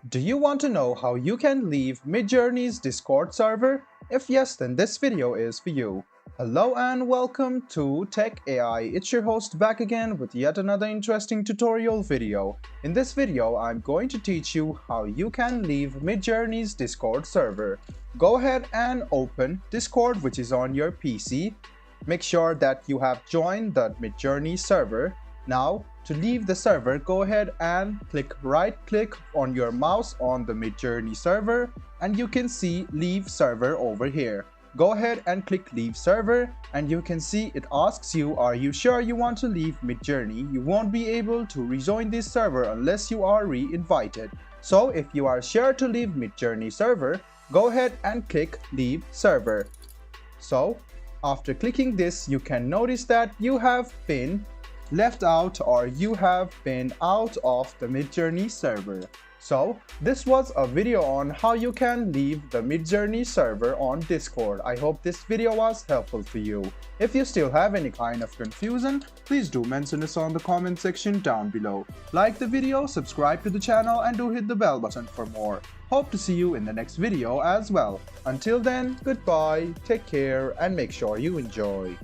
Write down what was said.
Do you want to know how you can leave Midjourney's Discord server? If yes, then this video is for you. Hello and welcome to Tech AI. It's your host back again with yet another interesting tutorial video. In this video, I'm going to teach you how you can leave Midjourney's Discord server. Go ahead and open Discord, which is on your PC. Make sure that you have joined the Midjourney server. Now, to leave the server, go ahead and right-click on your mouse on the Midjourney server and you can see Leave Server over here. Go ahead and click Leave Server and you can see it asks you, are you sure you want to leave Midjourney? You won't be able to rejoin this server unless you are re-invited. So if you are sure to leave Midjourney server, go ahead and click Leave Server. So after clicking this, you can notice that you have been left out or you have been out of the Midjourney server. So this was a video on how you can leave the Midjourney server on Discord. I hope this video was helpful for you. If you still have any kind of confusion, please do mention us on the comment section down below. Like the video, subscribe to the channel and do hit the bell button for more. Hope to see you in the next video as well. Until then, goodbye, take care and make sure you enjoy.